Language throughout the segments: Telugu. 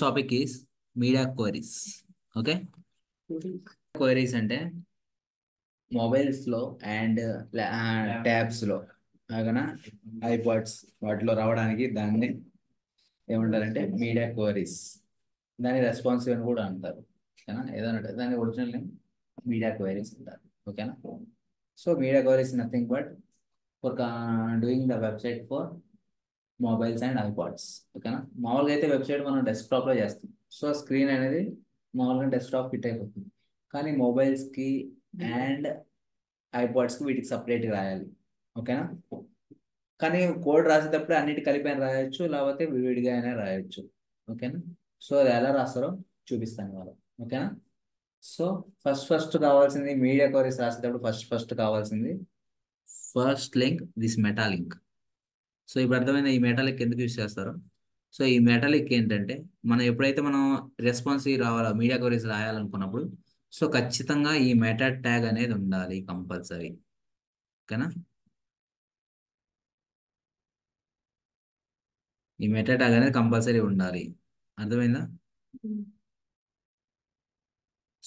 Topic is media queries. Okay, queries అంటే మొబైల్స్ లో అండ్ ట్యాబ్స్ లో అలాగనా ఐపాడ్స్ వాటిలో రావడానికి దాన్ని ఏమంటారంటే మీడియా క్వైరీస్. దాని రెస్పాన్సివ్ అని కూడా అంటారు. ఓకేనా, ఏదైనా దాని ఒరిజినల్ నేమ్ మీడియా క్వైరీస్ అంటారు. ఓకేనా, so media queries nothing but for doing the website for mobiles and iPods. ఓకేనా, మామూలుగా అయితే వెబ్సైట్ మనం డెస్క్టాప్లో చేస్తాం. సో స్క్రీన్ అనేది మామూలుగా డెస్క్టాప్ ఫిట్ అయిపోతుంది. కానీ మొబైల్స్కి అండ్ ఐపాడ్స్కి వీటికి సపరేట్గా రాయాలి. ఓకేనా, కానీ కోడ్ రాసేటప్పుడు అన్నిటి కలిపి అయినా రాయొచ్చు, లేకపోతే విడిగా అయినా రాయొచ్చు. ఓకేనా, సో అది ఎలా రాస్తారో చూపిస్తాను వాళ్ళు. ఓకేనా, సో ఫస్ట్ కావాల్సింది మీడియా క్వరీస్ రాసేటప్పుడు ఫస్ట్ కావాల్సింది first link, this meta link. So ఇప్పుడు అర్థమైంది ఈ మెటాలిక్ ఎందుకు యూస్ చేస్తారో. సో ఈ మెటాలిక్ ఏంటంటే మనం ఎప్పుడైతే మనం రెస్పాన్సివ్ రావాలో మీడియా క్వరీస్ రాయాలనుకున్నప్పుడు సో ఖచ్చితంగా ఈ మెటా ట్యాగ్ అనేది ఉండాలి కంపల్సరీ. ఓకేనా, ఈ మెటా ట్యాగ్ అనేది కంపల్సరీ ఉండాలి. అర్థమైందా?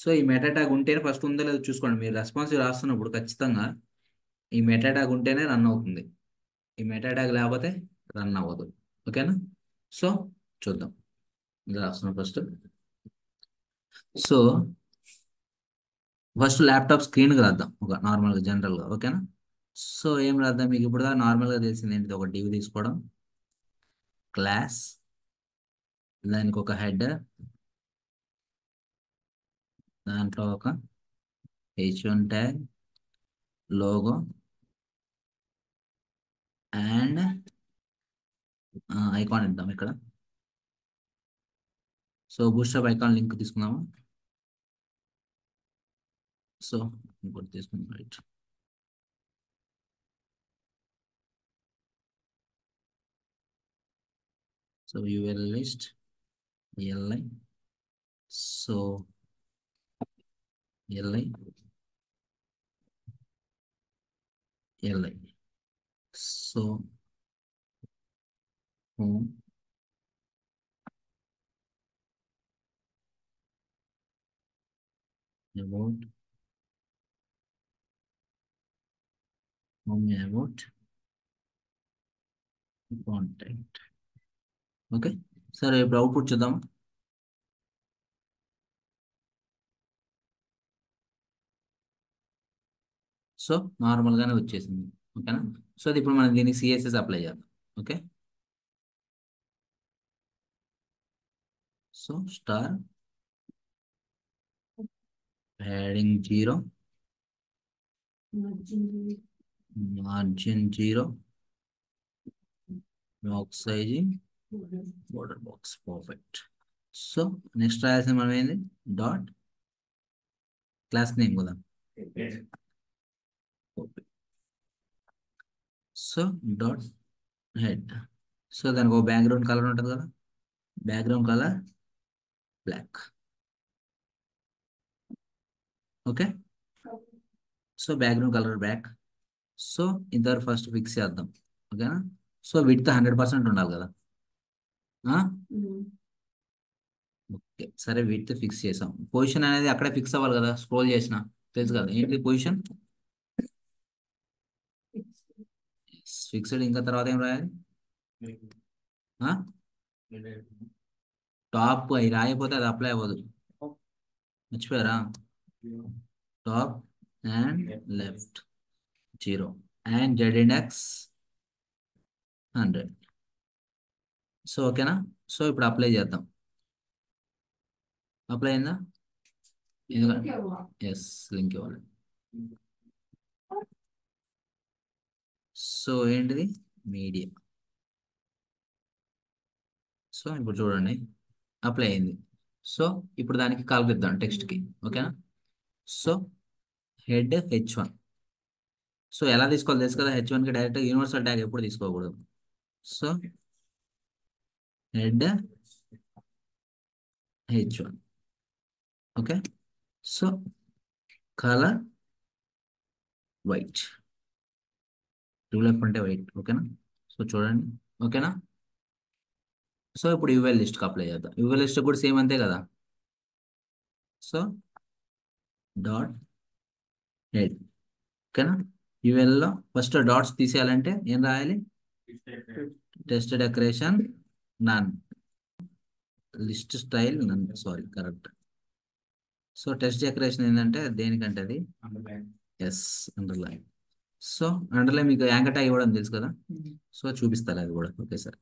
సో ఈ మెటా ట్యాగ్ ఉంటేనే ఫస్ట్ ఉందో లేదో చూసుకోండి. మీరు రెస్పాన్సివ్ రాస్తున్నప్పుడు ఖచ్చితంగా ఈ మెటా ట్యాగ్ ఉంటేనే రన్ అవుతుంది. ఈ మెటా ట్యాగ్ లేకపోతే రన్ అవ్వదు. ఓకేనా, సో చూద్దాం. ఇది రాస్తున్నాం ఫస్ట్. సో ఫస్ట్ ల్యాప్టాప్ స్క్రీన్కి రాద్దాం ఒక నార్మల్గా జనరల్గా. ఓకేనా, సో ఏం రాద్దాం, మీకు ఇప్పుడు నార్మల్గా తెలిసింది ఏంటి, ఒక డివి తీసుకోవడం, క్లాస్, దానికి ఒక హెడర్, దాంట్లో ఒక h1 tag, logo and icon ఇద్దాం ఇక్కడ. సో బూస్ట్రాప్ ఐకాన్ లింక్ తీసుకుందాము. సో ఇంకోటి తీసుకుందాం, right. So UL list li, so li so home about contact. Okay, సరే ఇప్పుడు అవుట్పుట్ చూద్దాం. సో నార్మల్గానే వచ్చేసింది. ఓకేనా, సో అది ఇప్పుడు మనం దీనికి సిఎస్ఎస్ అప్లై చేద్దాం. Okay, so star padding 0, margin 0, box sizing, border box perfect. So next రాయాల్సిన మనం ఏంది, డాట్ క్లాస్ నేమ్ కదా. సో డాట్ హెడ్, సో దానికి ఒక బ్యాక్గ్రౌండ్ కలర్ ఉంటుంది కదా, background colour black. Okay, so background colour black. So ఇంతవరకు ఫస్ట్ ఫిక్స్ చేద్దాం. ఓకేనా, సో విడ్త్ 100% ఉండాలి కదా. ఓకే, సరే విడ్త్ ఫిక్స్ చేసాం. పొజిషన్ అనేది అక్కడే ఫిక్స్ అవ్వాలి కదా, స్క్రోల్ చేసిన తెలుసు కదా ఏంటి పొజిషన్ ఫిక్స్డ్. ఇంకా తర్వాత ఏం రాయాలి, టాప్. అవి రాయకపోతే అది అప్లై అవ్వదు, మర్చిపోయారా. Top and left 0 and Z index 100. So ఓకేనా, సో ఇప్పుడు అప్లై చేద్దాం. అప్లై అయిందా? ఎస్, లింక్ ఇవ్వాలి. సో ఏంటిది, మీడియా. సో ఇప్పుడు చూడండి అప్లై అయింది. సో ఇప్పుడు దానికి కాల్పిద్దాం టెక్స్ట్కి. ఓకేనా, సో హెడ్ h1. సో ఎలా తీసుకోవాలి తెలుసు కదా, h1కి డైరెక్ట్ యూనివర్సల్ ట్యాగ్ ఎప్పుడు తీసుకోకూడదు. So head h1. Okay, so colour white, two left అంటే వైట్. ఓకేనా, సో చూడండి. ఓకేనా, సో ఇప్పుడు యూఎల్ లిస్ట్కి అప్లై చేద్దాం. యూఎల్ లిస్ట్ కూడా సేమ్ అంతే కదా. సో డాట్ హెడ్, ఓకేనా. యూఎల్లో ఫస్ట్ డాట్స్ తీసేయాలంటే ఏం రాయాలి? Test decoration none, list style none, sorry correct. So test decoration ఏంటంటే దేనికంటే అది ఎస్ అండర్లైన్. సో అండర్లైన్ మీకు యాంకర్ ట్యాగ్ ఇవ్వడం తెలుసు కదా. సో చూపిస్తారు అది కూడా. Okay sir.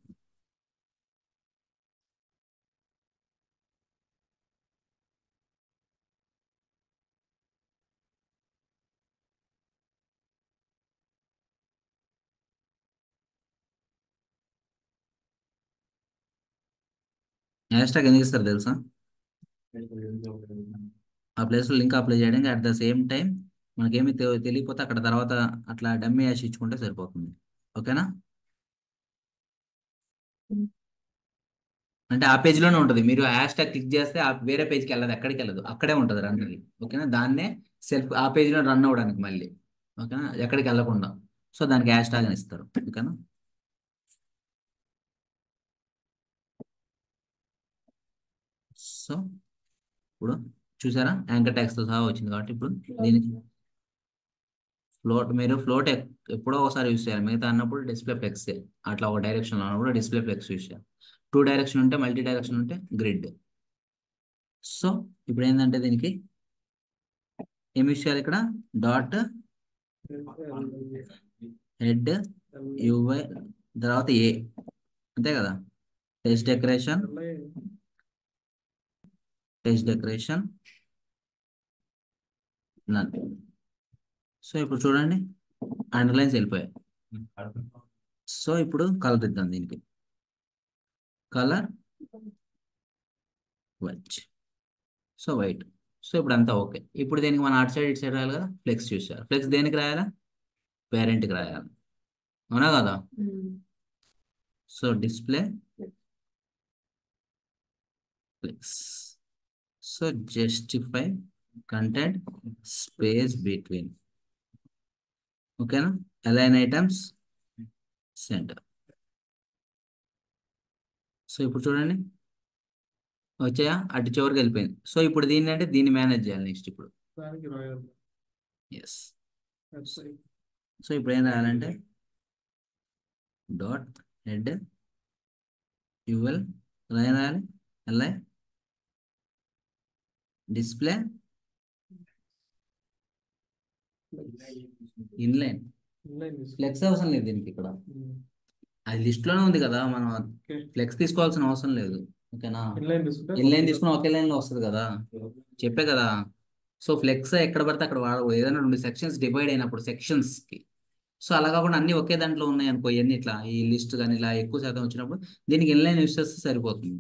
హ్యాష్ ట్యాగ్ ఎందుకు ఇస్తారు తెలుసా? ఆ ప్లేస్లో లింక్ అప్లై చేయడానికి, అట్ ద సేమ్ టైం మనకేమి తెలియకపోతే అక్కడ తర్వాత అట్లా డమ్మీ హ్యాష్ ఇచ్చుకుంటే సరిపోతుంది. ఓకేనా. అంటే ఆ పేజ్లోనే ఉంటుంది. మీరు హ్యాష్ ట్యాగ్ క్లిక్ చేస్తే ఆ వేరే పేజ్కి వెళ్ళదు, ఎక్కడికి వెళ్ళదు, అక్కడే ఉంటుంది రన్ అది. ఓకేనా. దాన్నే సెల్ఫ్ ఆ పేజ్లో రన్ అవ్వడానికి మళ్ళీ. ఓకేనా, ఎక్కడికి వెళ్ళకుండా. సో దానికి హ్యాష్ ట్యాగ్ అని ఇస్తారు. ఓకేనా. సో ఇప్పుడు చూసారా యాంకర్ ట్యాగ్స్తో సహా వచ్చింది కాబట్టి ఇప్పుడు దీనికి ఫ్లోట్, మీరు ఫ్లోట్ ఎప్పుడో ఒకసారి యూస్ చేయాలి. మిగతా అన్నప్పుడు డిస్ప్లే ఫ్లెక్స్. అట్లా ఒక డైరెక్షన్ అన్నప్పుడు డిస్ప్లే ఫ్లెక్స్ యూస్ చేయాలి. టూ డైరెక్షన్ ఉంటే, మల్టీ డైరెక్షన్ ఉంటే గ్రిడ్. సో ఇప్పుడు ఏంటంటే దీనికి ఏమి యూస్ చేయాలి ఇక్కడ? డాట్ హెడ్ యూఐ తర్వాత ఏ, అంతే కదా. టెస్ట్ డెకరేషన్, టెస్ట్ డెకరేషన్ నన్. సో ఇప్పుడు చూడండి అండర్లైన్స్ వెళ్ళిపోయాయి. సో ఇప్పుడు కలర్ ఇద్దాం దీనికి. Colour white. So white. So ఇప్పుడు అంతా ఓకే. ఇప్పుడు దీనికి మనం అటు సైడ్ ఇటు సైడ్ రాయాలి కదా. ఫ్లెక్స్ చూసారు. ఫ్లెక్స్ దేనికి రాయాలా? పేరెంట్కి రాయాలి, అవునా కదా. So display flex. So justify content space between, ఓకేనా. Align items center. సో ఇప్పుడు చూడండి వచ్చాయా, అటు చివరికి వెళ్ళిపోయింది. సో ఇప్పుడు దీన్ని అంటే దీన్ని మేనేజ్ చేయాలి నెక్స్ట్ ఇప్పుడు. ఎస్. సో ఇప్పుడు ఏం రాయాలంటే డాట్ హెడ్ యూఎల్ రాయాలి, ఎల్ఐ డిస్ప్లే ఇన్లైన్. ఫ్లెక్స్ అవసరం లేదు దీనికి ఇక్కడ, అది లిస్ట్ లోనే ఉంది కదా. మనం ఫ్లెక్స్ తీసుకోవాల్సిన అవసరం లేదు. ఓకేనా. ఇన్లైన్ తీసుకుని ఒకే లైన్ లో వస్తుంది కదా, చెప్పే కదా. సో ఫ్లెక్స్ ఎక్కడ పడితే అక్కడ వాడకూడదు. ఏదైనా రెండు సెక్షన్స్ డివైడ్ అయినప్పుడు సెక్షన్స్ కి. సో అలా కాకుండా అన్ని ఒకే దాంట్లో ఉన్నాయి అనుకో, ఇవన్నీ ఇట్లా ఈ లిస్ట్ కానీ ఇలా ఎక్కువ శాతం వచ్చినప్పుడు దీనికి ఇన్లైన్ యూస్ చేస్తే సరిపోతుంది.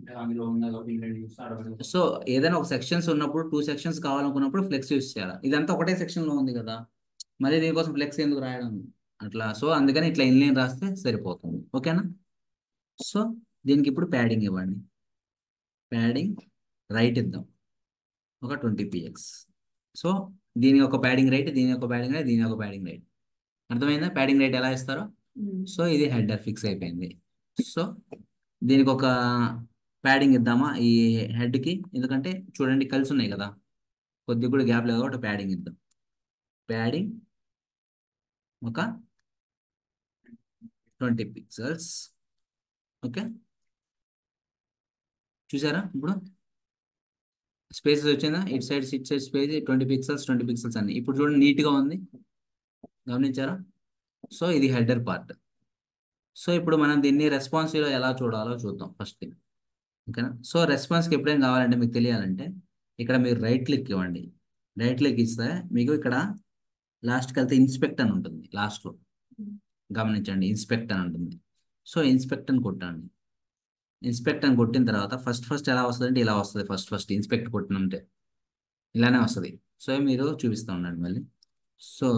సో ఏదైనా ఒక సెక్షన్స్ ఉన్నప్పుడు, టూ సెక్షన్స్ కావాలనుకున్నప్పుడు ఫ్లెక్స్ యూస్ చేయాలి. ఇదంతా ఒకటే సెక్షన్ లో ఉంది కదా, మళ్ళీ దీనికోసం ఫ్లెక్స్ ఎందుకు రాయడం అట్లా. సో అందుకని ఇట్లా ఇన్లైన్ రాస్తే సరిపోతుంది. ఓకేనా. సో దీనికి ఇప్పుడు ప్యాడింగ్ ఇవ్వండి. ప్యాడింగ్ రైట్ ఇద్దాం ఒక 20 px. సో దీని ఒక ప్యాడింగ్ రైట్, దీని ఒక ప్యాడింగ్ రైట్, దీని ఒక ప్యాడింగ్ రైట్. అర్థమైందా ప్యాడింగ్ రైట్ ఎలా ఇస్తారో. సో ఇది హెడర్ ఫిక్స్ అయిపోయింది. సో దీనికి ఒక ప్యాడింగ్ ఇద్దామా ఈ హెడ్కి, ఎందుకంటే చూడండి కలిసి ఉన్నాయి కదా, కొద్దిగా కూడా గ్యాప్ లేదు కాబట్టి ప్యాడింగ్ ఇద్దాం. ప్యాడింగ్ ఒక 20 pixels. ఓకే. చూసారా ఇప్పుడు స్పేసెస్ వచ్చిందా, ఇటు సైడ్ స్పేస్ 20 pixels 20 pixels అన్ని. ఇప్పుడు చూడండి నీట్గా ఉంది, గమనించారా. సో ఇది హెడర్ పార్ట్. సో ఇప్పుడు మనం దీన్ని రెస్పాన్సివ్లో ఎలా చూడాలో చూద్దాం ఫస్ట్ థింగ్. ఓకేనా. సో రెస్పాన్స్కి ఎప్పుడైనా కావాలంటే మీకు తెలియాలంటే ఇక్కడ మీరు రైట్ క్లిక్ ఇవ్వండి. రైట్ క్లిక్ ఇస్తే మీకు ఇక్కడ లాస్ట్కి వెళ్తే ఇన్స్పెక్ట్ అని ఉంటుంది లాస్ట్లో, గమనించండి ఇన్స్పెక్ట్ అని ఉంటుంది. సో ఇన్స్పెక్ట్ అని కొట్టండి. ఇన్స్పెక్ట్ అని కొట్టిన తర్వాత ఫస్ట్ ఫస్ట్ ఎలా వస్తుంది అంటే ఇలా వస్తుంది. ఫస్ట్ ఫస్ట్ ఇన్స్పెక్ట్ కొట్టినంటే ఇలానే వస్తుంది. సో మీరు చూపిస్తూ ఉండండి మళ్ళీ. సో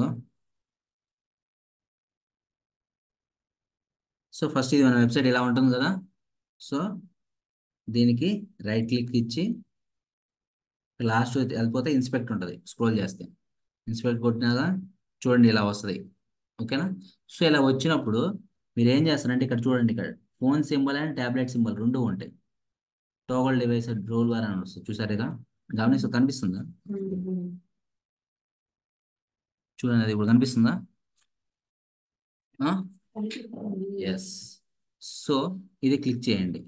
సో ఫస్ట్ ఇది మన వెబ్సైట్ ఇలా ఉంటుంది కదా. సో దీనికి రైట్ క్లిక్ ఇచ్చి లాస్ట్ వెళ్ళిపోతే ఇన్స్పెక్ట్ ఉంటుంది, స్క్రోల్ చేస్తే ఇన్స్పెక్ట్ కొట్టినాక చూడండి ఇలా వస్తుంది. ఓకేనా. సో ఇలా వచ్చినప్పుడు మీరు ఏం చేస్తారంటే ఇక్కడ చూడండి, ఇక్కడ phone symbol and tablet symbol రెండు ఉంటాయి. టోగల్ డివైస్ రోల్ బార్ అని వస్తుంది చూసారు ఇక. కనిపిస్తుందా? చూడండి, అది ఇప్పుడు కనిపిస్తుందా? ఎస్. సో ఇది క్లిక్ చేయండి.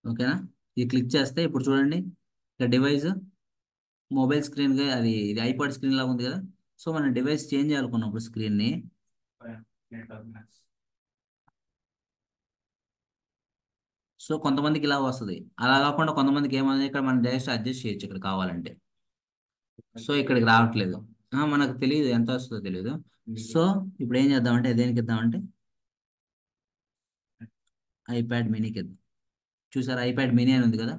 ఓకేనా? ఇది క్లిక్ చేస్తే ఇప్పుడు చూడండి, ఇక డివైస్ మొబైల్ స్క్రీన్ గా అది ఇది ఐపాడ్ స్క్రీన్ లాగా ఉంది కదా. సో మనం డివైస్ చేంజ్ చేయాలనుకున్నప్పుడు స్క్రీన్ ని, సో కొంతమందికి ఇలా వస్తుంది. అలా కాకుండా కొంతమందికి ఏమైంది, ఇక్కడ మనం డైరెక్ట్ అడ్జస్ట్ చేయొచ్చు ఇక్కడ కావాలంటే. సో ఇక్కడికి రావట్లేదు. మనకు తెలియదు ఎంత వస్తుందో తెలియదు. సో ఇప్పుడు ఏం చేద్దామంటే దేనికి ఇద్దామంటే ఐప్యాడ్ మినీకి ఇద్దాం. చూసారా, ఐప్యాడ్ మినీ అని ఉంది కదా.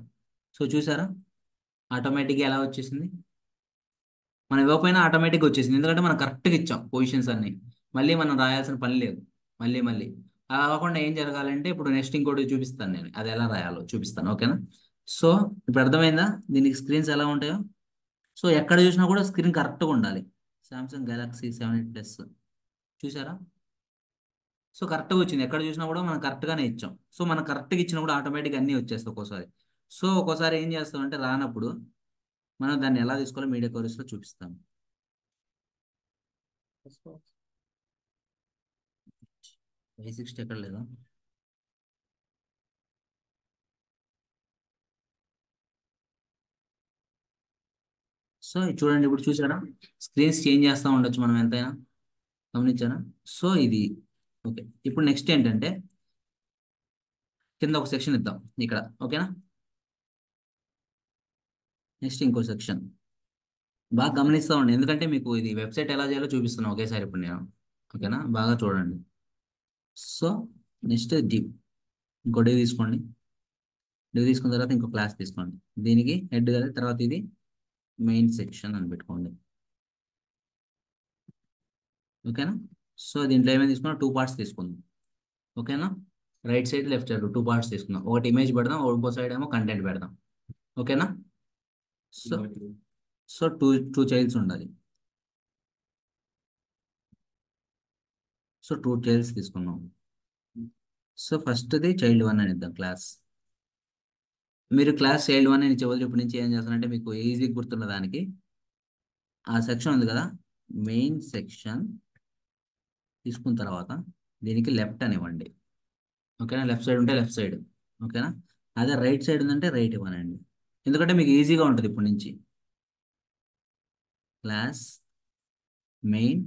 సో చూసారా, ఆటోమేటిక్గా ఎలా వచ్చేసింది. మనం ఇవ్వకపోయినా ఆటోమేటిక్గా వచ్చేసింది, ఎందుకంటే మనం కరెక్ట్గా ఇచ్చాం పొజిషన్స్ అన్ని. మళ్ళీ మనం రాయాల్సిన పని లేదు. మళ్ళీ మళ్ళీ అలా కాకుండా ఏం జరగాలంటే, ఇప్పుడు నెక్స్ట్ ఇంకోటి చూపిస్తాను నేను, అది ఎలా రాయాలో చూపిస్తాను. ఓకేనా? సో ఇప్పుడు అర్థమైందా దీనికి స్క్రీన్స్ ఎలా ఉంటాయో. సో ఎక్కడ చూసినా కూడా స్క్రీన్ కరెక్ట్గా ఉండాలి. సామ్సంగ్ గెలాక్సీ 7 8 ప్లస్ చూసారా. సో కరెక్ట్గా వచ్చింది, ఎక్కడ చూసినా కూడా మనం కరెక్ట్గానే ఇచ్చాం. సో మనం కరెక్ట్గా ఇచ్చినప్పుడు ఆటోమేటిక్గా అన్నీ వచ్చేస్తాయి ఒక్కోసారి. సో ఒక్కోసారి ఏం చేస్తామంటే రానప్పుడు మనం దాన్ని ఎలా తీసుకోవాలో మీడియా కోర్సులో చూపిస్తాం. బేసిక్స్ ఎక్కడ లేదా. సో ఇది చూడండి, ఇప్పుడు చూసారా స్క్రీన్స్ చేంజ్ చేస్తూ ఉండొచ్చు మనం ఎంతైనా. గమనించారా? సో ఇది ఓకే. ఇప్పుడు నెక్స్ట్ ఏంటంటే కింద ఒక సెక్షన్ ఇద్దాం ఇక్కడ. ఓకేనా? నెక్స్ట్ ఇంకో సెక్షన్ బాగా గమనిస్తూ ఉండండి, ఎందుకంటే మీకు ఇది వెబ్సైట్ ఎలా చేయాలో చూపిస్తున్నాను ఒకేసారి ఇప్పుడు నేను. ఓకేనా? బాగా చూడండి. సో నెక్స్ట్ డివ్, ఇంకో డివ్ తీసుకోండి. డివ్ తీసుకున్న తర్వాత ఇంకో క్లాస్ తీసుకోండి. దీనికి హెడ్ కదా, తర్వాత ఇది మెయిన్ సెక్షన్ అని పెట్టుకోండి. ఓకేనా? సో దీంట్లో ఏమైనా తీసుకున్నా 2 పార్ట్స్ తీసుకుందాం. ఓకేనా? Right side left side 2 parts తీసుకుందాం. ఒకటి ఇమేజ్ పెడదాం, ఇంకో సైడ్ ఏమో కంటెంట్ పెడదాం. ఓకేనా? So so two two childs ఉండాలి. సో 2 చైల్డ్స్ తీసుకున్నాం. సో ఫస్ట్ది చైల్డ్ 1 అని ఇద్దాం క్లాస్. మీరు క్లాస్ చైల్డ్ 1 అని చెప్పి ఇప్పటి నుంచి ఏం చేస్తారంటే, మీకు ఈజీ గుర్తున్న దానికి ఆ సెక్షన్ ఉంది కదా, మెయిన్ సెక్షన్ తీసుకున్న తర్వాత దీనికి లెఫ్ట్ అని ఇవ్వండి. ఓకేనా? లెఫ్ట్ సైడ్ ఉంటే లెఫ్ట్ సైడ్. ఓకేనా? అదే రైట్ సైడ్ ఉందంటే రైట్ ఇవ్వనండి, ఎందుకంటే మీకు ఈజీగా ఉంటుంది ఇప్పటి నుంచి. క్లాస్ మెయిన్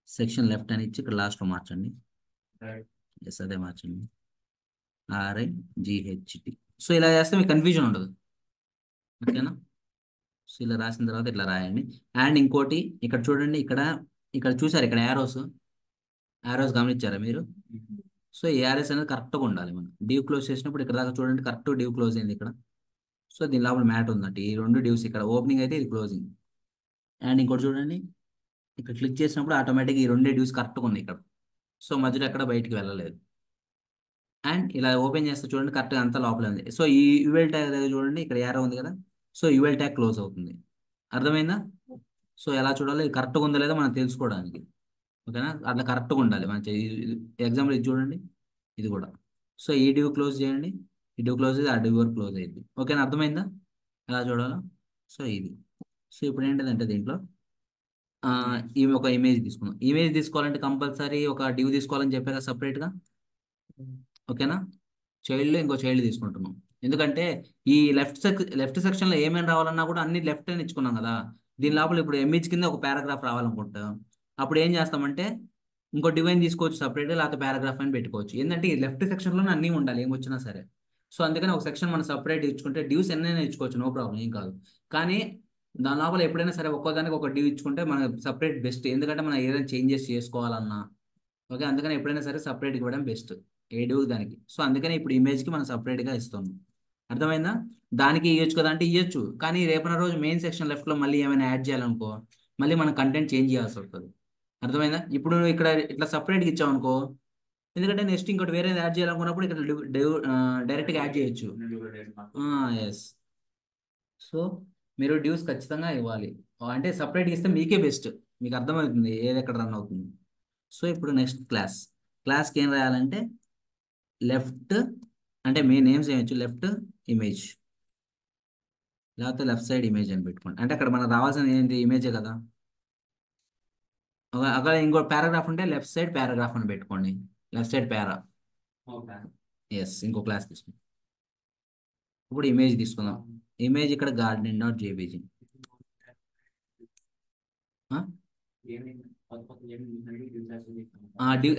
సెక్షన్ లెఫ్ట్ అని ఇచ్చి ఇక్కడ లాస్ట్లో మార్చండి. ఎస్, అదే మార్చండి. RIGHT. సో ఇలా చేస్తే మీకు కన్ఫ్యూజన్ ఉండదు. ఓకేనా? సో ఇలా రాసిన తర్వాత ఇట్లా రాయండి. అండ్ ఇంకోటి ఇక్కడ చూడండి, ఇక్కడ ఇక్కడ చూసారు, ఇక్కడ యారోస్ యారోస్ గమనించారా మీరు? సో ఈ యారోస్ అనేది కరెక్ట్గా ఉండాలి. మనం డివ్ క్లోజ్ చేసినప్పుడు ఇక్కడ దాకా చూడండి, కరెక్ట్ డివ్ క్లోజ్ అయింది ఇక్కడ. సో దీని లోపల మ్యాట్ ఉందంటే ఈ రెండు డివ్స్ ఇక్కడ ఓపెనింగ్ అయితే ఇది క్లోజింగ్. అండ్ ఇంకోటి చూడండి, ఇక్కడ క్లిక్ చేసినప్పుడు ఆటోమేటిక్ ఈ రెండు డివ్స్ కరెక్ట్గా ఉన్నాయి ఇక్కడ. సో మధ్యలో ఎక్కడ బయటికి వెళ్ళలేదు. అండ్ ఇలా ఓపెన్ చేస్తే చూడండి, కరెక్ట్గా అంతా లోపలే ఉంది. సో ఈ యువెల్ ట్యాగ్ దగ్గర చూడండి, ఇక్కడ యారో ఉంది కదా. సో యువెల్ ట్యాగ్ క్లోజ్ అవుతుంది. అర్థమైందా? సో ఎలా చూడాలో, ఇది కరెక్ట్గా ఉందో లేదో మనం తెలుసుకోవడానికి. ఓకేనా? అట్లా కరెక్ట్గా ఉండాలి మన ఎగ్జాంపుల్ ఇది చూడండి, ఇది కూడా. సో ఈ డివ్ క్లోజ్ చేయండి, ఈ డివ్ క్లోజ్ అయితే ఆ డివ్ వరకు క్లోజ్ అయింది. ఓకేనా? అర్థమైందా ఎలా చూడాలో? సో ఇది. సో ఇప్పుడు ఏంటిదంటే దీంట్లో ఈ ఒక ఇమేజ్ తీసుకుందాం. ఇమేజ్ తీసుకోవాలంటే కంపల్సరీ ఒక డివ్ తీసుకోవాలని చెప్పారు సపరేట్గా. ఓకేనా? చైల్డ్ ఇంకో చైల్డ్ తీసుకుంటున్నాం, ఎందుకంటే ఈ లెఫ్ట్ సెక్షన్లో ఏమేమి రావాలన్నా కూడా అన్ని లెఫ్ట్ అని ఇచ్చుకున్నాం కదా. దీని లోపల ఇప్పుడు ఇమేజ్ కింద ఒక పారాగ్రాఫ్ రావాలనుకుంటాం. అప్పుడు ఏం చేస్తామంటే ఇంకో డివైన్ తీసుకోవచ్చు సపరేట్గా, లేకపోతే పారాగ్రాఫ్ అని పెట్టుకోవచ్చు. ఏంటంటే ఈ లెఫ్ట్ సెక్షన్లోనే అన్నీ ఉండాలి ఏం వచ్చినా సరే. సో అందుకని ఒక సెక్షన్ మనం సపరేట్ ఇచ్చుకుంటే డివ్స్ ఎన్నైనా ఇచ్చుకోవచ్చు, నో ప్రాబ్లం, ఏం కాదు. కానీ దాని లోపల ఎప్పుడైనా సరే ఒక్కోదానికి ఒక డివ్ ఇచ్చుకుంటే మనకు సపరేట్ బెస్ట్, ఎందుకంటే మనం ఏదైనా చేంజెస్ చేసుకోవాలన్నా. ఓకే, అందుకని ఎప్పుడైనా సరే సపరేట్ ఇవ్వడం బెస్ట్ ఏ డివ్ దానికి. సో అందుకని ఇప్పుడు ఇమేజ్కి మనం సపరేట్గా ఇస్తాము. అర్థమైందా? దానికి ఇవ్వచ్చు కదా అంటే ఇవ్వచ్చు, కానీ రేపటి రోజు మెయిన్ సెక్షన్ లెఫ్ట్లో మళ్ళీ ఏమైనా యాడ్ చేయాలనుకో, మళ్ళీ మనం కంటెంట్ చేంజ్ చేయాల్సి వస్తుంది. అర్థమైందా? ఇప్పుడు నువ్వు ఇక్కడ ఇట్లా సపరేట్గా ఇచ్చావు అనుకో, ఎందుకంటే నెక్స్ట్ ఇంకోటి వేరే యాడ్ చేయాలనుకున్నప్పుడు ఇక్కడ డైరెక్ట్గా యాడ్ చేయొచ్చు. ఎస్. సో మీరు డ్యూస్ ఖచ్చితంగా ఇవ్వాలి, అంటే సపరేట్గా ఇస్తే మీకే బెస్ట్, మీకు అర్థమవుతుంది ఏది ఎక్కడ రన్ అవుతుంది. సో ఇప్పుడు నెక్స్ట్ క్లాస్కి ఏం రాయాలంటే లెఫ్ట్, అంటే మీ నేమ్స్ ఏమొచ్చు, లెఫ్ట్ ఇమేజ్ లేకపోతే లెఫ్ట్ సైడ్ ఇమేజ్ అని పెట్టుకోండి. అంటే అక్కడ మనకు రావాల్సింది ఏంటి, ఇమేజే కదా. అక్కడ ఇంకో పారాగ్రాఫ్ ఉంటే లెఫ్ట్ సైడ్ పారాగ్రాఫ్ అని పెట్టుకోండి. లెఫ్ట్ సైడ్ పారా. ఎస్, ఇంకో క్లాస్ తీసుకుందాం. ఇప్పుడు ఇమేజ్ తీసుకుందాం. ఇమేజ్ ఇక్కడ గార్డెన్ డాట్ జేబీజీ.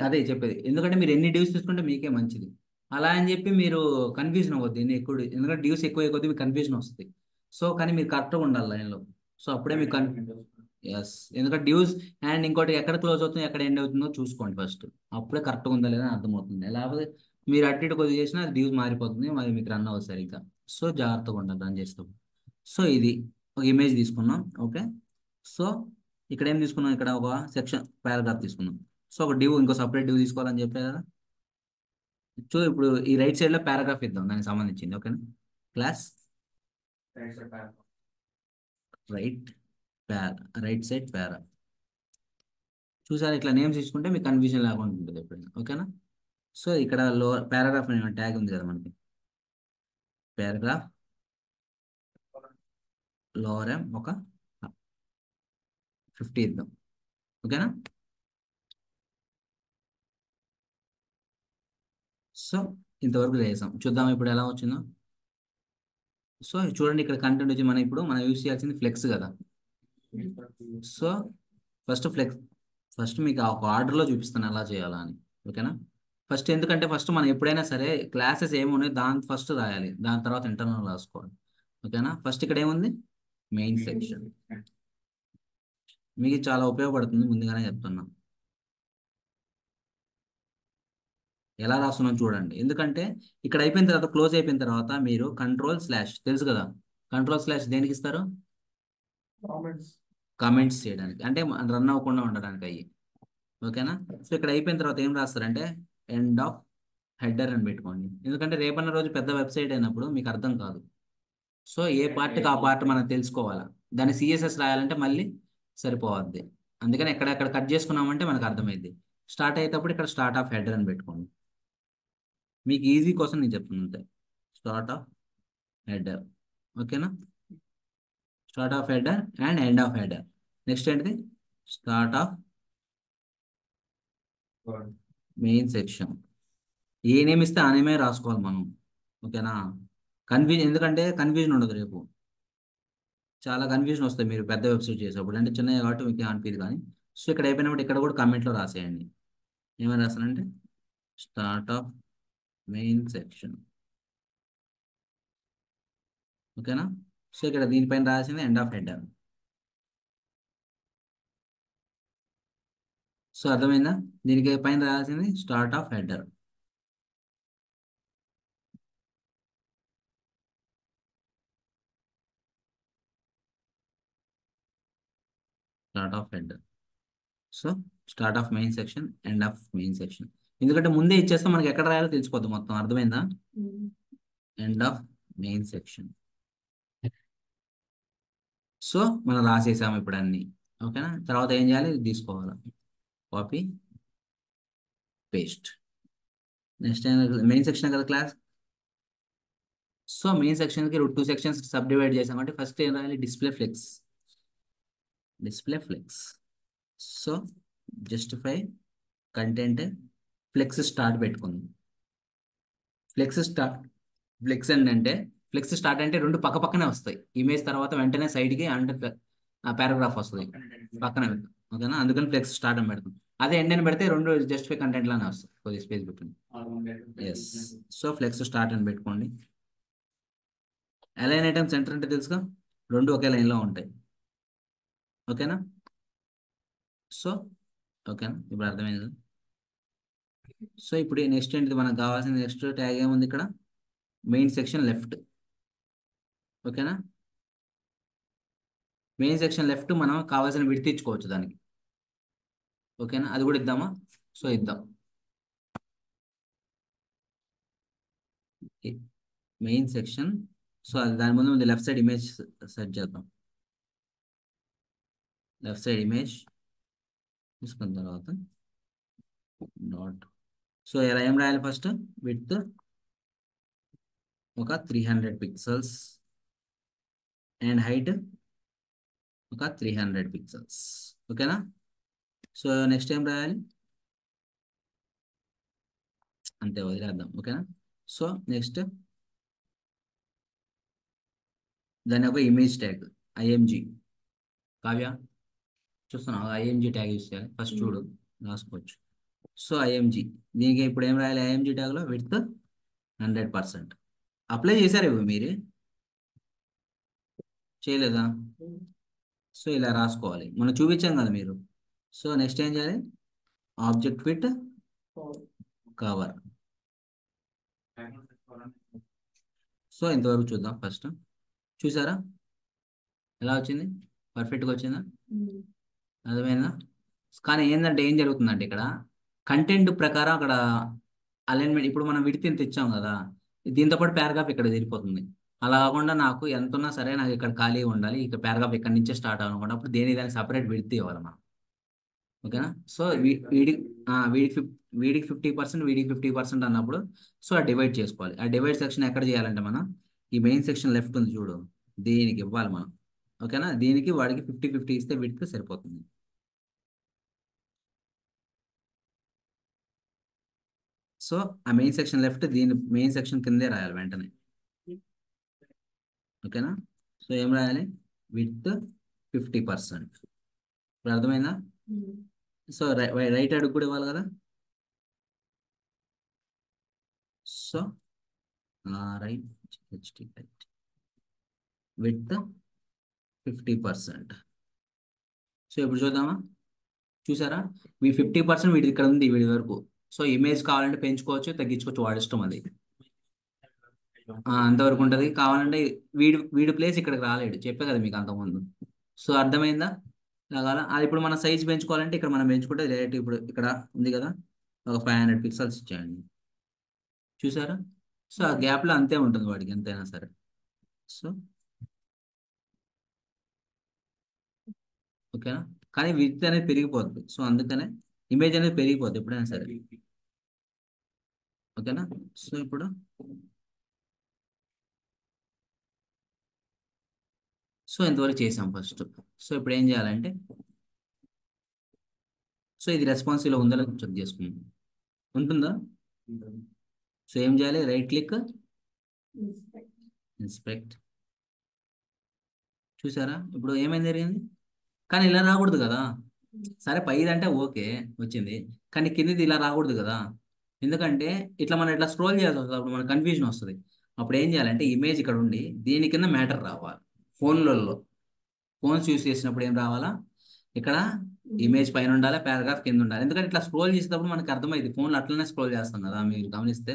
అదే చెప్పేది, ఎందుకంటే మీరు ఎన్ని డ్యూస్ తీసుకుంటే మీకే మంచిది. అలా అని చెప్పి మీరు కన్ఫ్యూజన్ అవ్వద్దు ఎన్ని ఎక్కువ ఎందుకంటే డ్యూస్ ఎక్కువ కొద్ది మీకు కన్ఫ్యూజన్ వస్తుంది. సో కానీ మీరు కరెక్ట్గా ఉండాలి లైన్లో. సో అప్పుడే మీకు ఎస్, ఎందుకంటే డ్యూస్ అండ్ ఇంకోటి ఎక్కడ క్లోజ్ అవుతుందో ఎక్కడ ఎండ్ అవుతుందో చూసుకోండి ఫస్ట్. అప్పుడే కరెక్ట్గా ఉందా లేదా అని అర్థమవుతుంది. లేకపోతే మీరు అటు ఇటు కొద్దిగా చేసినా డ్యూస్ మారిపోతుంది, మరి మీకు రన్ అవ్వదు సరిగ్గా. సో జాగ్రత్తగా ఉండాలి రన్ చేసేటప్పుడు. సో ఇది ఒక ఇమేజ్ తీసుకున్నాం. ఓకే. సో ఇక్కడ ఏం తీసుకున్నాం, ఇక్కడ ఒక సెక్షన్ పారాగ్రాఫ్ తీసుకున్నాం. సో ఒక డివ్, ఇంకో సపరేట్ డివ్ తీసుకోవాలని చెప్పారు కదా. సో ఇప్పుడు ఈ రైట్ సైడ్ లో పారాగ్రాఫ్ ఇద్దాం దానికి సంబంధించింది. ఓకేనా. క్లాస్ రైట్ రైట్ సైడ్ పారా. చూసారా, ఇట్లా నేమ్స్ తీసుకుంటే మీకు కన్ఫ్యూజన్ లేకుండా ఉంటుంది ఎప్పుడైనా. ఓకేనా. సో ఇక్కడ లో పారాగ్రాఫ్ ట్యాగ్ ఉంది కదా మనకి, పారాగ్రాఫ్ లోవర్ ఎం ఒక 50 ఇద్దాం. ఓకేనా. సో ఇంతవరకు చేసాం, చూద్దాం ఇప్పుడు ఎలా వచ్చిందో. సో చూడండి, ఇక్కడ కంటెంట్ వచ్చి మనం ఇప్పుడు యూస్ చేయాల్సింది ఫ్లెక్స్ కదా. సో ఫస్ట్ మీకు ఒక ఆర్డర్లో చూపిస్తాను ఎలా చేయాలా అని. ఓకేనా. ఫస్ట్ ఎందుకంటే ఫస్ట్ మనం ఎప్పుడైనా సరే క్లాసెస్ ఏమున్నాయి దాని ఫస్ట్ రాయాలి, దాని తర్వాత ఇంటర్నల్ రాసుకోవాలి. ఓకేనా. ఫస్ట్ ఇక్కడ ఏముంది, మెయిన్ సెక్షన్. మీకు చాలా ఉపయోగపడుతుంది, ముందుగానే చెప్తున్నా. ఎలా రాస్తున్నాం చూడండి, ఎందుకంటే ఇక్కడ అయిపోయిన తర్వాత క్లోజ్ అయిపోయిన తర్వాత మీరు కంట్రోల్/, తెలుసు కదా కంట్రోల్/ దేనికి ఇస్తారు, కామెంట్స్ చేయడానికి, అంటే రన్ అవ్వకుండా ఉండడానికి అయ్యి. ఓకేనా. సో ఇక్కడ అయిపోయిన తర్వాత ఏం రాస్తారంటే ఎండ్ ఆఫ్ హెడర్ అని పెట్టుకోండి, ఎందుకంటే రేపన్న రోజు పెద్ద వెబ్సైట్ అయినప్పుడు మీకు అర్థం కాదు. సో ఏ పార్ట్కి ఆ పార్ట్ మనం తెలుసుకోవాలా, దాన్ని సిఎస్ఎస్ రాయాలంటే మళ్ళీ సరిపోవద్ది. అందుకని ఎక్కడెక్కడ కట్ చేసుకున్నామంటే మనకు అర్థమైంది. స్టార్ట్ అయ్యేటప్పుడు ఇక్కడ స్టార్ట్ ఆఫ్ హెడర్ అని పెట్టుకోండి, మీకు ఈజీ కోసం నేను చెప్తున్నాను అంతే. Start of header. ఓకేనా. Start of header and end of header. Next ఏంటిది, స్టార్ట్ ఆఫ్ మెయిన్ సెక్షన్. ఏ నేమ్ ఇస్తే ఆ నేమే రాసుకోవాలి మనం. ఓకేనా. ఎందుకంటే కన్ఫ్యూజన్ ఉండదు రేపు, చాలా కన్ఫ్యూజన్ వస్తాయి మీరు పెద్ద వెబ్సైట్ చేసేటప్పుడు, అంటే చిన్న కాబట్టి మీకు అనిపించదు కానీ. సో ఇక్కడ అయిపోయినప్పుడు ఇక్కడ కూడా కమెంట్లో రాసేయండి. ఏమైనా రాస్తానంటే స్టార్ట్ ఆఫ్ మెయిన్ సెక్షన్. ఓకేనా. సో ఇక్కడ దీనిపైన రాసింది ఎండ్ ఆఫ్ హెడర్. సో అర్థమైందా, దీనికి పైన రాసింది start of header. Start of header. So start of main section, end of main section. ఎందుకంటే ముందే ఇచ్చేస్తే మనకి ఎక్కడ రాయాలో తెలిసిపోద్ది మొత్తం. అర్థమైందా. End of main section. So మనం రాసేసాము ఇప్పుడు అన్ని. ఓకేనా. తర్వాత ఏం చేయాలి, ఇది తీసుకోవాలి, copy paste. Next main section కదా క్లాస్. సో మెయిన్ సెక్షన్కి 2 సెక్షన్స్ సబ్ డివైడ్ చేసామంటే ఫస్ట్ ఏం రాయాలి, display flex. So justify content flex start పెట్టుకుంది. ఫ్లెక్స్ స్టార్ట్ ఫ్లెక్స్ ఏంటంటే ఫ్లెక్స్ స్టార్ట్ అంటే రెండు పక్క పక్కనే వస్తాయి, ఇమేజ్ తర్వాత వెంటనే సైడ్కి అంటే పారాగ్రాఫ్ వస్తుంది పక్కన. ఓకేనా. అందుకని ఫ్లెక్స్ స్టార్ట్ అని పెడతాం. అదే ఎండ్ అని పెడితే రెండు జస్టిఫై కంటెంట్ లానే వస్తాయి, కొద్ది స్పేస్ పెట్టండి. ఎస్. సో ఫ్లెక్స్ స్టార్ట్ అని పెట్టుకోండి. అలైన్ ఐటమ్ సెంటర్ అంటే తెలుసుగా, రెండు ఒకే లైన్లో ఉంటాయి. ఓకేనా. సో ఓకేనా, ఇప్పుడు అర్థమైంది. సో ఇప్పుడు నెక్స్ట్ ఏంటిది మనకు కావాల్సిన నెక్స్ట్ ట్యాగ్ ఏముంది ఇక్కడ, మెయిన్ సెక్షన్ లెఫ్ట్. ఓకేనా. మెయిన్ సెక్షన్ లెఫ్ట్ మనం కావాల్సిన విడత్ ఇచ్చుకోవచ్చు దానికి. ఓకేనా, అది కూడా ఇద్దామా. సో ఇద్దాం, మెయిన్ సెక్షన్. సో అది దాని ముందు లెఫ్ట్ సైడ్ ఇమేజ్ సెట్ చేద్దాం. లెఫ్ట్ సైడ్ ఇమేజ్ తీసుకున్న తర్వాత డాట్. సో ఇలా ఏం రాయాలి ఫస్ట్? విడ్త్ ఒక 300 పిక్సెల్స్ అండ్ హైట్ ఒక 300 పిక్సెల్స్. ఓకేనా? సో నెక్స్ట్ ఏం రాయాలి? అంతే, వదిలేద్దాం. ఓకేనా? సో నెక్స్ట్ దాని ఒక ఇమేజ్ ట్యాగ్ ఐఎంజి. కావ్య, చూస్తున్నావు? ఐఎంజి ట్యాగ్ యూస్ చేయాలి ఫస్ట్, చూడు రాసుకోవచ్చు. సో ఐఎంజి, దీనికి ఇప్పుడు ఏం రాయాలి? IMG ట్యాగ్లో width 100%. అప్లై చేశారు ఇవి మీరు? చేయలేదా? సో ఇలా రాసుకోవాలి, మనం చూపించాం కదా మీరు. సో నెక్స్ట్ ఏం చేయాలి? Object with cover. సో ఇంతవరకు చూద్దాం ఫస్ట్. చూసారా ఎలా వచ్చింది? పర్ఫెక్ట్గా వచ్చిందా? అర్థమైందా? కానీ ఏంటంటే ఏం జరుగుతుందంటే ఇక్కడ కంటెంట్ ప్రకారం అక్కడ అలైన్మెంట్, ఇప్పుడు మనం విడితే ఇంత ఇచ్చాం కదా, దీంతో పాటు పారాగ్రాఫ్ ఇక్కడ తీరిపోతుంది. అలా కాకుండా నాకు ఎంత ఉన్నా సరే నాకు ఇక్కడ ఖాళీ ఉండాలి, ఇక పారాగ్రాఫ్ ఇక్కడ నుంచే స్టార్ట్ అవ్వకుండా అప్పుడు దానికి సపరేట్ విడితే ఇవ్వాలి మనం. ఓకేనా? సో వీడికి 50%, వీడికి 50% అన్నప్పుడు సో ఆ డివైడ్ చేసుకోవాలి. ఆ డివైడ్ సెక్షన్ ఎక్కడ చేయాలంటే మనం ఈ మెయిన్ సెక్షన్ లెఫ్ట్ ఉంది చూడు, దీనికి ఇవ్వాలి మనం. ఓకేనా? దీనికి వాడికి 50-50 ఇస్తే వీడికి సరిపోతుంది. సో ఆ మెయిన్ సెక్షన్ లెఫ్ట్, దీని మెయిన్ సెక్షన్ కిందే రాయాలి వెంటనే. ఓకేనా? సో ఏం రాయాలి? విత్ 50%. ఇప్పుడు అర్థమైందా? సో రైట్ అడుగు కూడా ఇవ్వాలి కదా. So right with 50%. సో ఇప్పుడు చూద్దామా? చూసారా? 50% వీడి ఇక్కడ ఉంది వీడి వరకు. సో ఇమేజ్ కావాలంటే పెంచుకోవచ్చు, తగ్గించుకోవచ్చు, వాడి ఇష్టం అది. అంతవరకు ఉంటుంది. కావాలంటే వీడి వీడి ప్లేస్ ఇక్కడికి రాలేడు, చెప్పే కదా మీకు అంతకుముందు. సో అర్థమైందా? అలాగా అది ఇప్పుడు మన సైజ్ పెంచుకోవాలంటే ఇక్కడ మనం పెంచుకుంటే డైరెక్ట్ ఇప్పుడు ఇక్కడ ఉంది కదా, ఒక 500 పిక్సెల్స్ ఇచ్చేయండి. చూసారా? సో ఆ గ్యాప్లో అంతే ఉంటుంది వాడికి ఎంతైనా సరే. సో ఓకేనా? కానీ విడ్త్ అనేది పెరిగిపోద్ది, సో అందుకనే ఇమేజ్ అనేది పెరిగిపోద్ది ఎప్పుడైనా సరే. ఓకేనా? సో ఇప్పుడు సో ఇంతవరకు చేసాం ఫస్ట్. సో ఇప్పుడు ఏం చేయాలంటే, సో ఇది రెస్పాన్సివ్లో ఉందో లేదో చెక్ చేసుకుందాం. ఉంటుందా? సో ఏం చేయాలి? Right click, inspect. చూసారా ఇప్పుడు ఏమైంది జరిగింది? కానీ ఇలా రాకూడదు కదా. సరే పైది అంటే ఓకే, వచ్చింది. కానీ కిందిది ఇలా రాకూడదు కదా. ఎందుకంటే ఇట్లా మనం ఇట్లా స్క్రోల్ చేయాల్సి వస్తుంది, అప్పుడు మనకు కన్ఫ్యూజన్ వస్తుంది. అప్పుడు ఏం చేయాలంటే ఇమేజ్ ఇక్కడ ఉండి దీని కింద మ్యాటర్ రావాలి. ఫోన్లలో ఫోన్స్ యూస్ చేసినప్పుడు ఏం రావాలా? ఇక్కడ ఇమేజ్ పైన ఉండాలి, పారాగ్రాఫ్ కింద ఉండాలి. ఎందుకంటే ఇట్లా స్క్రోల్ చేసేటప్పుడు మనకి అర్థమైంది, ఫోన్లో అట్లనే స్క్రోల్ చేస్తాం కదా మీరు గమనిస్తే.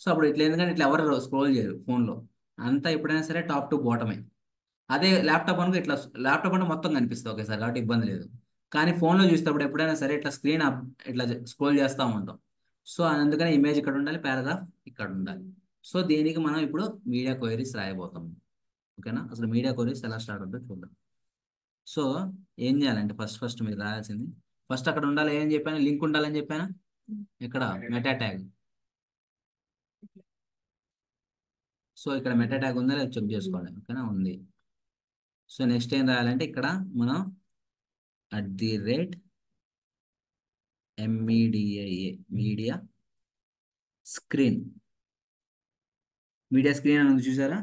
సో అప్పుడు ఇట్లా, ఎందుకంటే ఇట్లా ఎవరు స్క్రోల్ చేయరు ఫోన్లో, అంతా ఎప్పుడైనా సరే టాప్ టు బాటమే. అదే ల్యాప్టాప్ అనుకో, ఇట్లా ల్యాప్టాప్ అంటే మొత్తం కనిపిస్తుంది ఒకేసారి కాబట్టి ఇబ్బంది లేదు. కానీ ఫోన్లో చూసేటప్పుడు ఎప్పుడైనా సరే ఇట్లా స్క్రీన్ ఇట్లా స్క్రోల్ చేస్తూ ఉంటాం. సో అందుకని ఇమేజ్ ఇక్కడ ఉండాలి, పారాగ్రాఫ్ ఇక్కడ ఉండాలి. సో దీనికి మనం ఇప్పుడు మీడియా క్వైరీస్ రాయబోతాం. ఓకేనా? అసలు మీడియా క్వైరీస్ ఎలా స్టార్ట్ అవుతుందో చూద్దాం. సో ఏం చేయాలంటే ఫస్ట్ మీరు రాయాల్సింది, ఫస్ట్ అక్కడ ఉండాలి ఏం చెప్పాను, లింక్ ఉండాలని చెప్పాను. ఇక్కడ మెటా ట్యాగ్. సో ఇక్కడ మెటా ట్యాగ్ ఉందా లేదా చెక్ చేసుకోవాలి. ఓకేనా? ఉంది. సో నెక్స్ట్ ఏం రాయాలంటే ఇక్కడ మనం @MEDIA media screen, media screen అని ఉంది చూసారా,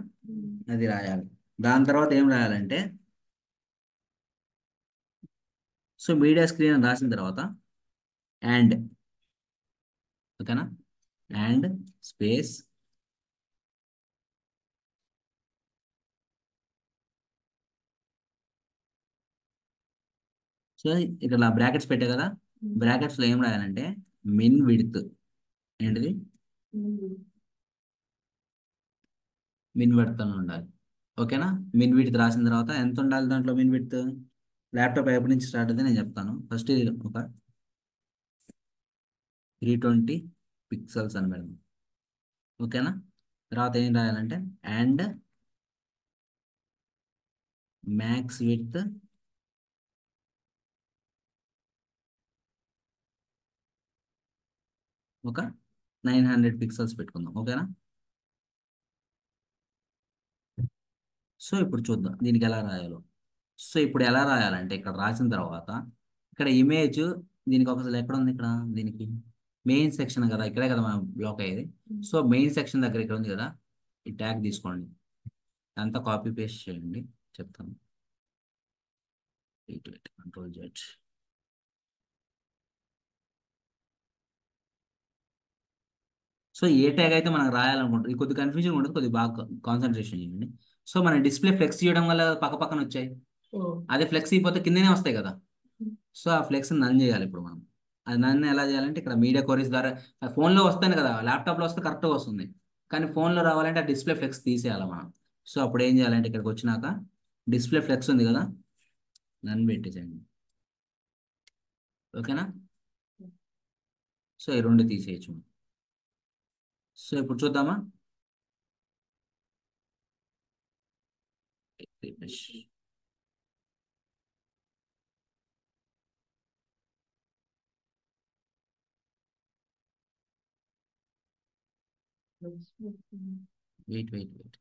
అది రాయాలి. దాని తర్వాత ఏం రాయాలంటే, సో మీడియా స్క్రీన్ అని రాసిన తర్వాత అండ్, ఓకేనా, అండ్ స్పేస్ సో ఇక్కడ బ్రాకెట్స్ పెట్టే కదా, బ్రాకెట్స్ లో ఏం రాయాలంటే మిన్ విడ్త్. ఏంటిది? మిన్ విడ్త్ అని ఉండాలి. ఓకేనా? మిన్ విడ్త్ రాసిన తర్వాత ఎంత ఉండాలి దాంట్లో మిన్ విడ్త్? ల్యాప్టాప్ ఎప్పటి నుంచి స్టార్ట్ అయితే నేను చెప్తాను. ఫస్ట్ ఇది ఒక 320 పిక్సెల్స్ అని పెడదాం. ఓకేనా? తర్వాత ఏం రాయాలంటే అండ్ మ్యాక్స్ విడ్త్ ఒక 900 పిక్సెల్స్ పెట్టుకుందాం, ఓకేనా? సో ఇప్పుడు చూద్దాం దీనికి ఎలా రాయాలో. సో ఇప్పుడు ఎలా రాయాలంటే ఇక్కడ రాసిన తర్వాత ఇక్కడ ఇమేజ్, దీనికి ఒకసారి ఎక్కడ ఉంది ఇక్కడ, దీనికి మెయిన్ సెక్షన్ కదా, ఇక్కడే కదా మనం బ్లాక్ అయ్యేది. సో మెయిన్ సెక్షన్ దగ్గర ఇక్కడ ఉంది కదా, ఈ ట్యాగ్ తీసుకోండి, అంతా కాపీ పేస్ట్ చేయండి, చెప్తాను. Control Z. సో ఏ ట్యాగ్ అయితే మనం రాయాలనుకుంటాం, ఇది కొద్ది కన్ఫ్యూజన్ ఉంటుంది, కొద్ది బాగా కాన్సన్ట్రేషన్ చేయండి. సో మన డిస్ప్లే ఫ్లెక్స్ చేయడం వల్ల పక్క పక్కన వచ్చాయి, అదే ఫ్లెక్స్ అయిపోతే కిందనే వస్తాయి కదా. సో ఆ ఫ్లెక్స్ నన్ చేయాలి ఇప్పుడు మనం. అది నన్ను ఎలా చేయాలంటే ఇక్కడ మీడియా కోరీస్ ద్వారా, ఫోన్లో వస్తాను కదా, ల్యాప్టాప్లో వస్తే కరెక్ట్గా వస్తుంది, కానీ ఫోన్లో రావాలంటే ఆ డిస్ప్లే ఫ్లెక్స్ తీసేయాలి మనం. సో అప్పుడు ఏం చేయాలంటే ఇక్కడికి వచ్చినాక డిస్ప్లే ఫ్లెక్స్ ఉంది కదా, నన్ను పెట్టేసేయండి, ఓకేనా? సో ఈ రెండు తీసేయచ్చు. సో ఇప్పుడు చూద్దామా. Wait wait wait.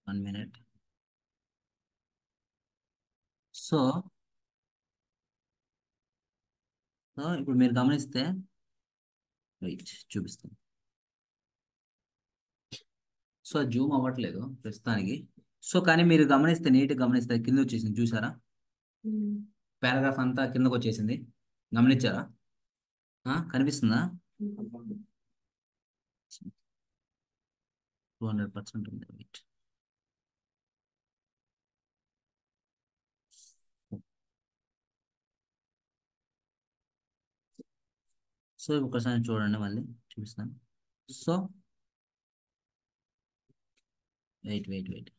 One minute. So ఇప్పుడు మీరు గమనిస్తే, వెయిట్ చూపిస్తాను. సో జూమ్ అవ్వట్లేదు ప్రస్తుతానికి. సో కానీ మీరు గమనిస్తే, నీట్గా గమనిస్తే కింద వచ్చేసింది చూసారా, పారాగ్రాఫ్ అంతా కిందకు వచ్చేసింది, గమనించారా? కనిపిస్తుందా? 200% ఉంది. వెయిట్. సో ఒకసారి చూడండి, మళ్ళీ చూపిస్తాను. So wait wait wait.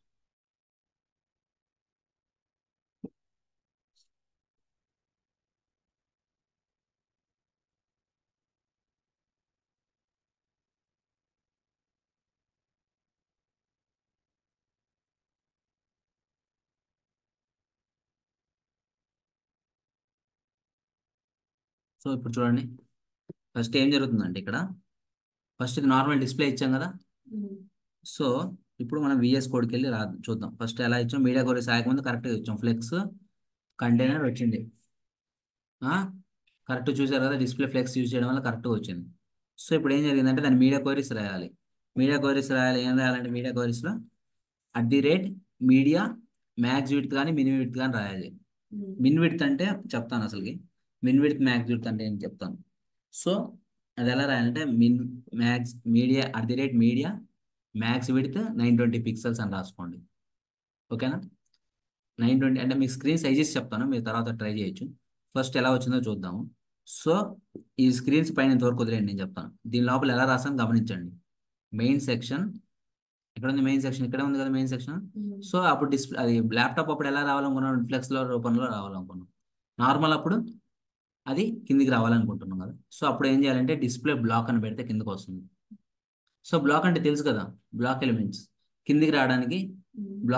So ఇప్పుడు చూడండి, ఫస్ట్ ఏం జరుగుతుందంటే ఇక్కడ, ఫస్ట్ ఇది నార్మల్ డిస్ప్లే ఇచ్చాం కదా. సో ఇప్పుడు మనం విఎస్ కోడ్కి వెళ్ళి చూద్దాం. ఫస్ట్ ఎలా ఇచ్చాం, మీడియా కోరీస్ ముందు కరెక్ట్గా ఇచ్చాం, ఫ్లెక్స్ కంటైనర్ వచ్చింది. కరెక్ట్ చూసారు కదా, డిస్ప్లే ఫ్లెక్స్ యూజ్ చేయడం వల్ల కరెక్ట్గా వచ్చింది. సో ఇప్పుడు ఏం జరిగిందంటే దాన్ని మీడియా క్వైరీస్ రాయాలి. మీడియా క్వైరీస్ రాయాలి, ఏం రాయాలంటే మీడియా క్వైరీస్లో @మీడియా మ్యాక్స్ విడ్త్ కానీ మిన్ విడ్త్ కానీ రాయాలి. మిన్ విడ్త్ అంటే చెప్తాను అసలుకి, మిన్ విడ్త్ మ్యాక్స్ విడ్త్ అంటే ఏం చెప్తాను. సో అది ఎలా రాయాలంటే మీడియా మ్యాక్స్ విడ్త్ 920 పిక్సెల్స్ అని రాసుకోండి, ఓకేనా? 920 అంటే మీకు స్క్రీన్ సైజెస్ చెప్తాను, మీరు తర్వాత ట్రై చేయొచ్చు. ఫస్ట్ ఎలా వచ్చిందో చూద్దాము. సో ఈ స్క్రీన్స్ పైన ఇంతవరకు వదిలేయండి, నేను చెప్తాను. దీని లోపల ఎలా రాసాను గమనించండి. మెయిన్ సెక్షన్ ఎక్కడ ఉంది, మెయిన్ సెక్షన్ ఇక్కడే ఉంది కదా, మెయిన్ సెక్షన్. సో అప్పుడు డిస్ప్లే, అది ల్యాప్టాప్ అప్పుడు ఎలా రావాలనుకున్నాం, ఫ్లెక్స్లో రూపంలో రావాలనుకున్నాం. నార్మల్ అప్పుడు అది కిందికి రావాలనుకుంటున్నాం కదా. సో అప్పుడు ఏం చేయాలంటే డిస్ప్లే బ్లాక్ అని పెడితే కిందకి వస్తుంది. సో బ్లాక్ అంటే తెలుసు కదా, బ్లాక్ ఎలిమెంట్స్ కిందికి రావడానికి బ్లాక్